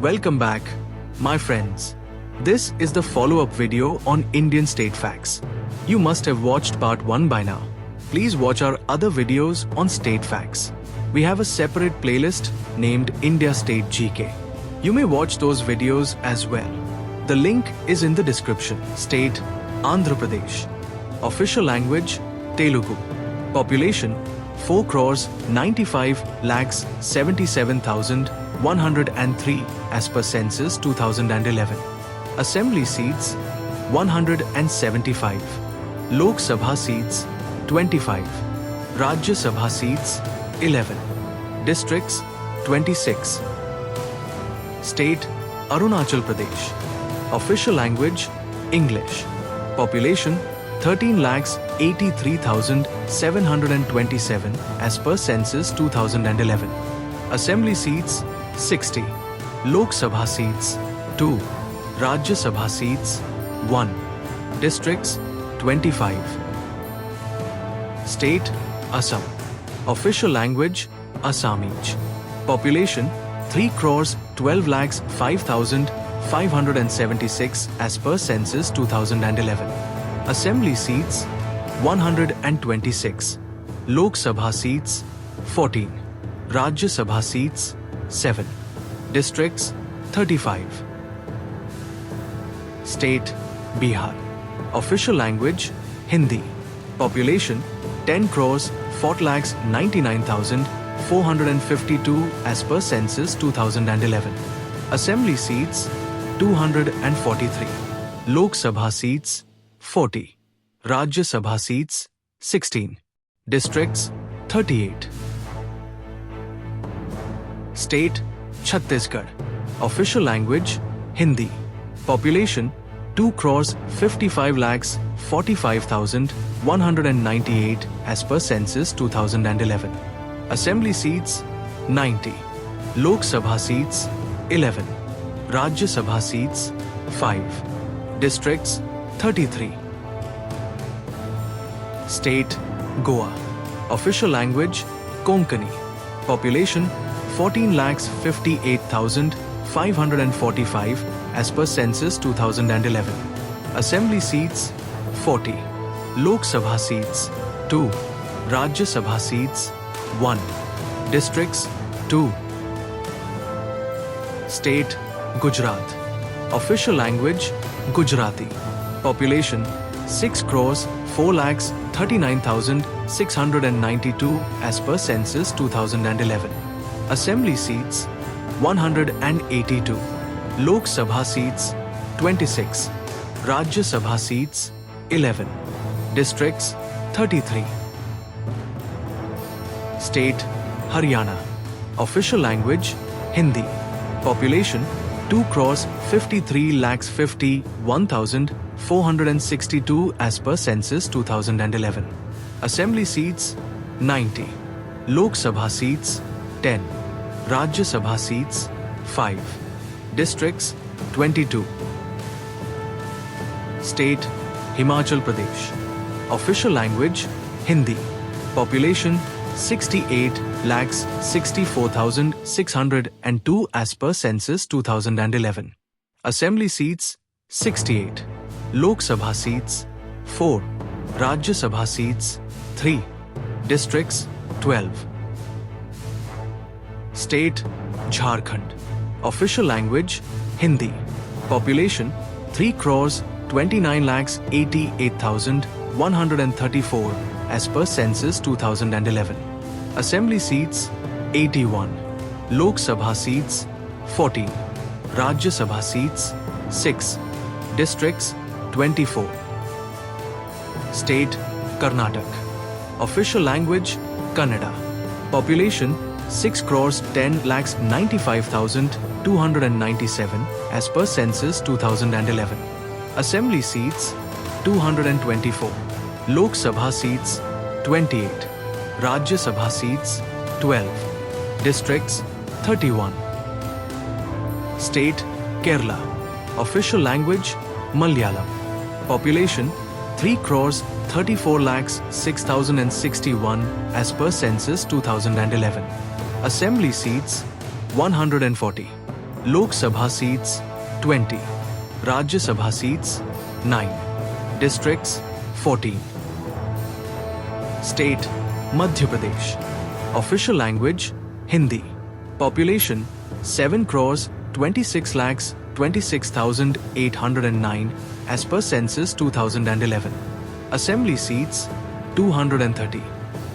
Welcome back, my friends. This is the follow-up video on Indian state facts. You must have watched part 1 by now. Please watch our other videos on state facts. We have a separate playlist named India State GK. You may watch those videos as well. The link is in the description. State Andhra Pradesh. Official language Telugu. Population 4 crores 95 lakhs 77,103 as per census 2011. Assembly seats 175. Lok Sabha seats 25. Rajya Sabha seats 11. Districts 26. State Arunachal Pradesh. Official language English. Population 13 lakhs 83,727 as per census 2011. Assembly seats 60. Lok Sabha seats 2. Rajya Sabha seats 1. Districts 25. State Assam. Official language Assamese. Population 3 crores 12 lakhs 5,576 as per census 2011. Assembly seats 126. Lok Sabha seats 14. Rajya Sabha seats 7. Districts 35. State Bihar. Official language Hindi. Population 10 crores 4 lakhs 99,452 as per census 2011. Assembly seats 243. Lok Sabha seats 40. Rajya Sabha seats 16. Districts 38. State Chhattisgarh. Official language Hindi. Population 2 crores 55 lakhs 45,198 as per census 2011. Assembly seats 90. Lok Sabha seats 11. Rajya Sabha seats 5. Districts 33. State Goa. Official language Konkani. Population 14 lakhs 58,545 as per census 2011. Assembly seats 40. Lok Sabha seats 2. Rajya Sabha seats 1. Districts 2. State Gujarat. Official language Gujarati. Population 6 crores 4 lakhs 39,692 as per census 2011. Assembly seats 182. Lok Sabha seats 26. Rajya Sabha seats 11. Districts 33. State Haryana. Official language Hindi. Population 2 crores 53 lakhs 51,462 as per census 2011. Assembly seats 90. Lok Sabha seats 10. Rajya Sabha seats 5. Districts 22. State Himachal Pradesh. Official language Hindi. Population 68 lakhs 64,602 as per census 2011. Assembly seats 68. Lok Sabha seats 4. Rajya Sabha seats 3. Districts 12. State Jharkhand. Official language Hindi. Population 3 crores 29 lakhs 88,134 as per census 2011. Assembly seats 81. Lok Sabha seats 14. Rajya Sabha seats 6. Districts 24. State Karnataka. Official language Kannada. Population 6 crores 10 lakhs 95,297 as per census 2011. Assembly seats 224. Lok Sabha seats 28. Rajya Sabha seats 12. Districts 31. State Kerala. Official language Malayalam. Population 3 crores 34 lakhs 6,061 as per census 2011. Assembly seats 140. Lok Sabha seats 20. Rajya Sabha seats 9. Districts 14. State Madhya Pradesh. Official language Hindi. Population 7 crores 26 lakhs 26,809 as per census 2011. Assembly seats 230.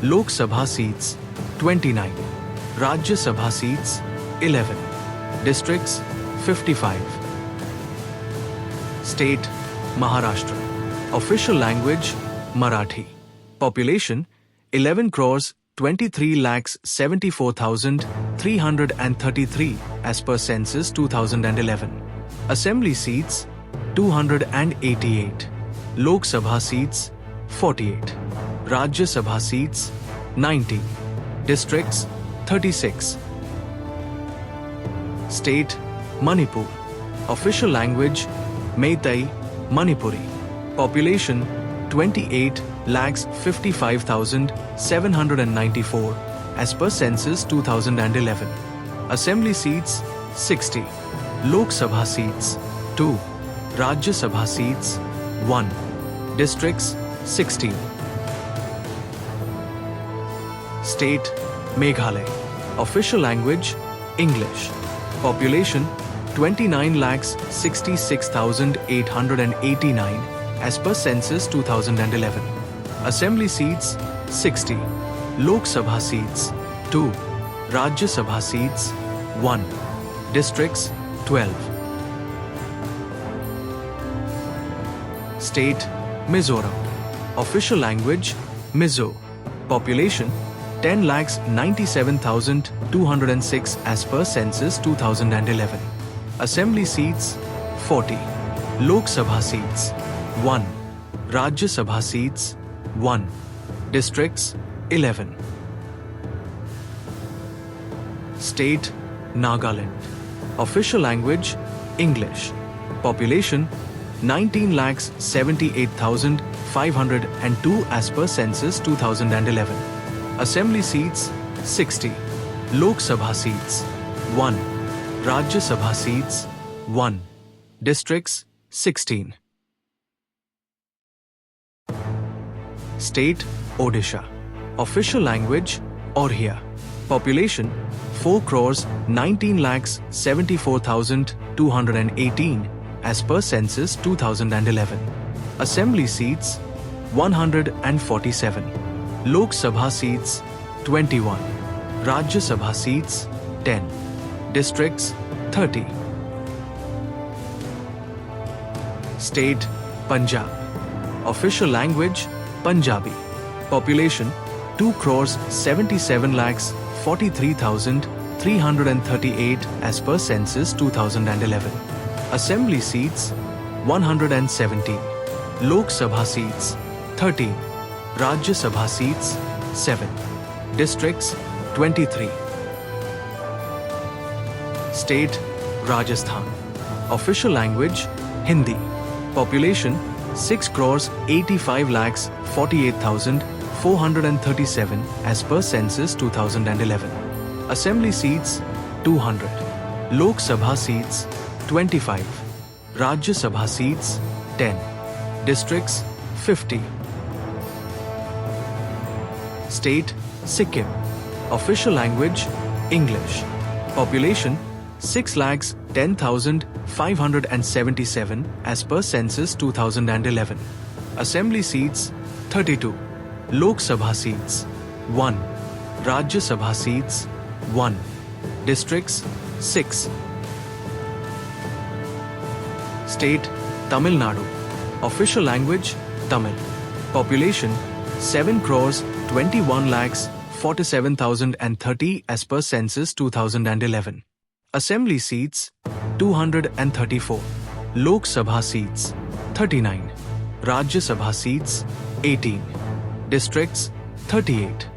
Lok Sabha seats 29. Rajya Sabha seats 11. Districts 55. State Maharashtra. Official language Marathi. Population 11 crores 23 lakhs 74,333 as per census 2011. Assembly seats 288. Lok Sabha seats 48. Rajya Sabha seats 90. Districts 36. State Manipur. Official language Meitei Manipuri. Population 28 lakhs 55,794 as per census 2011. Assembly seats 60. Lok Sabha seats 2. Rajya Sabha seats 1. Districts 16. State Meghalaya. Official language English. Population 29 lakhs 66,889 as per census 2011. Assembly seats 60. Lok Sabha seats 2. Rajya Sabha seats 1. Districts 12. State Mizoram. Official language Mizo. Population 10 lakhs 97,206 as per census 2011. Assembly seats 40. Lok Sabha seats 1. Rajya Sabha seats 1. Districts 11. State Nagaland. Official language English. Population 19 lakhs 78,502 as per census 2011. Assembly seats 60. Lok Sabha seats 1. Rajya Sabha seats 1. Districts 16. State Odisha. Official language Oriya. Population 4 crores 19 lakhs 74,218 as per census 2011. Assembly seats 147. Lok Sabha seats 21. Rajya Sabha seats 10. Districts 30. State Punjab. Official language Punjabi. Population 2 crores 77 lakhs 43,338 as per census 2011. Assembly seats 117. Lok Sabha seats 13. Rajya Sabha seats 7. Districts 23. State Rajasthan. Official language Hindi. Population 6 crores 85 lakhs 48,437 as per census 2011. Assembly seats 200. Lok Sabha seats 25. Rajya Sabha seats 10. Districts 50. State Sikkim. Official language English. Population 6 lakhs 10,577 as per census 2011. Assembly seats 32. Lok Sabha seats 1. Rajya Sabha seats 1. Districts 6. State Tamil Nadu. Official language Tamil. Population 7 crores 21 lakhs 47,030 as per census 2011. Assembly seats 234. Lok Sabha seats 39. Rajya Sabha seats 18. Districts 38.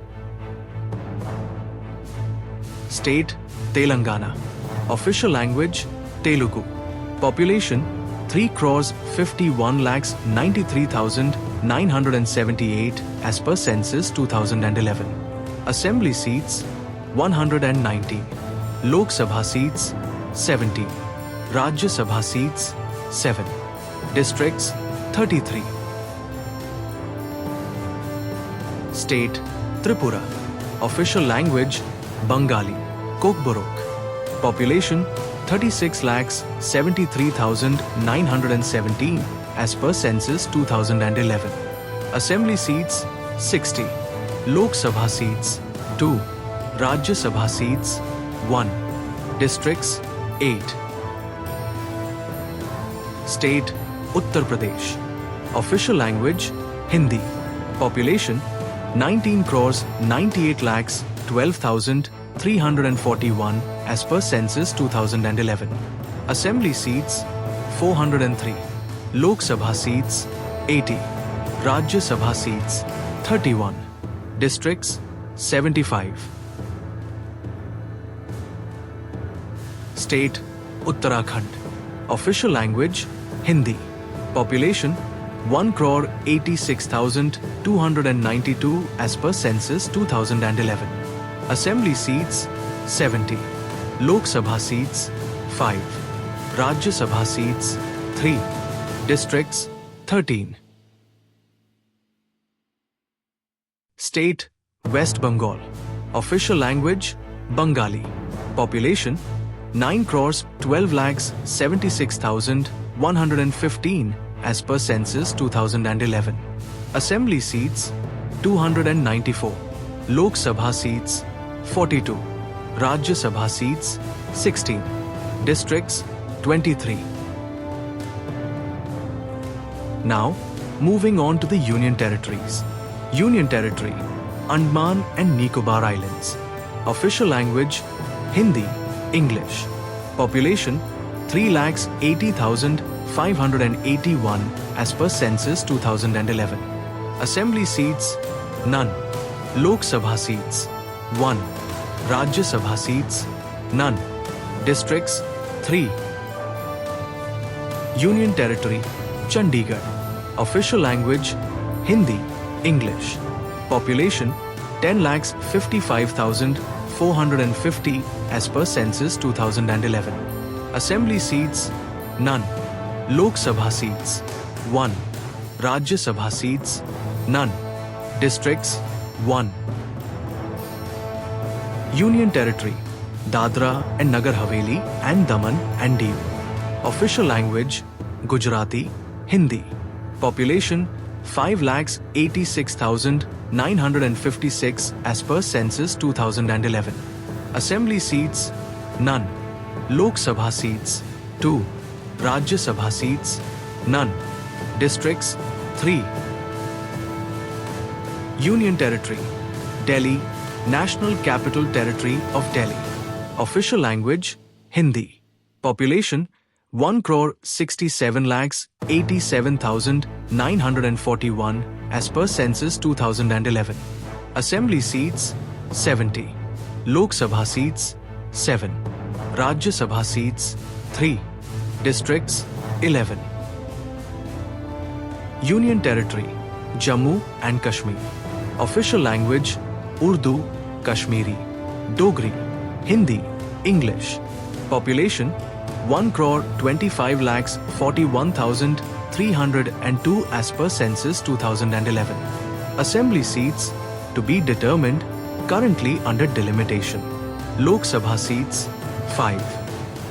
State Telangana. Official language Telugu. Population 3 crores 51 lakhs 93,978 as per census 2011. Assembly seats 119. Lok Sabha seats 17. Rajya Sabha seats 7. Districts 33. State Tripura. Official language Bengali. Kokborok. Population 36,73,917 as per census 2011. Assembly seats 60. Lok Sabha seats 2. Rajya Sabha seats 1. Districts 8. State Uttar Pradesh. Official language Hindi. Population 19 crores 98 lakhs 12,341 as per census 2011. Assembly seats 403. Lok Sabha seats 80. Rajya Sabha seats 31. Districts 75. State Uttarakhand. Official language Hindi. Population 1 crore 86,292 as per census 2011. Assembly seats 70. Lok Sabha seats 5. Rajya Sabha seats 3. Districts 13. State West Bengal. Official language Bengali. Population 9 crores 12 lakhs 76,115 as per census 2011. Assembly seats 294. Lok Sabha seats 42. Rajya Sabha seats 16. Districts 23. Now, moving on to the Union Territories. Union Territory, Andaman and Nicobar Islands. Official language Hindi, English. Population 3,80,581 as per census 2011. Assembly seats none. Lok Sabha seats 1. Rajya Sabha seats none. Districts 3. Union Territory, Chandigarh. Official language Hindi, English. Population 10,55,450 as per census 2011. Assembly seats none. Lok Sabha seats 1. Rajya Sabha seats none. Districts 1. Union Territory, Dadra and Nagar Haveli and Daman and Diu. Official language Gujarati, Hindi. Population 5,86,956 as per census 2011. Assembly seats none. Lok Sabha seats 2. Rajya Sabha seats none. Districts 3. Union Territory, Delhi, National Capital Territory of Delhi. Official language Hindi. Population 1 crore 67 lakhs 87,941 as per census 2011. Assembly seats 70. Lok Sabha seats 7. Rajya Sabha seats 3. Districts 11. Union Territory, Jammu and Kashmir. Official language Urdu, Kashmiri, Dogri, Hindi, English. Population 1 crore 25 lakhs 41,302 as per census 2011. Assembly seats to be determined, currently under delimitation. Lok Sabha seats 5.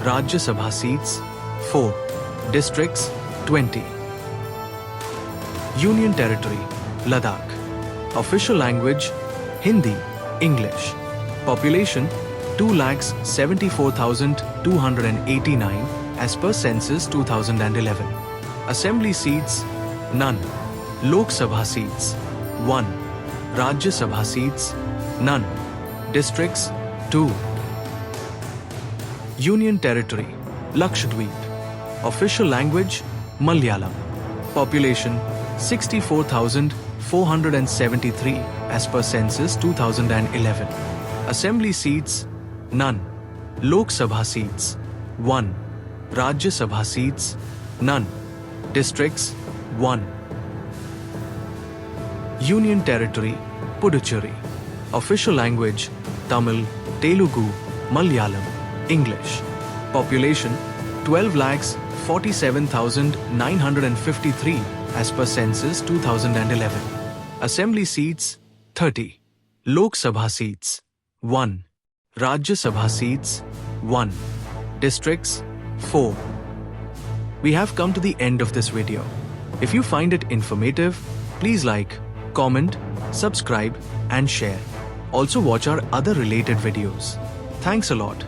Rajya Sabha seats 4. Districts 20. Union Territory, Ladakh. Official language Hindi, English. Population 2,74,289 as per census 2011. Assembly seats none. Lok Sabha seats 1. Rajya Sabha seats none. Districts 2. Union Territory, Lakshadweep. Official language Malayalam. Population 64,473 as per census 2011. Assembly seats none. Lok Sabha seats 1. Rajya Sabha seats none. Districts 1. Union Territory, Puducherry. Official language Tamil, Telugu, Malayalam, English. Population 12,47,953 as per census 2011. Assembly seats 30. Lok Sabha seats 1. Rajya Sabha seats 1. Districts 4. We have come to the end of this video. If you find it informative, please like, comment, subscribe and share. Also watch our other related videos. Thanks a lot.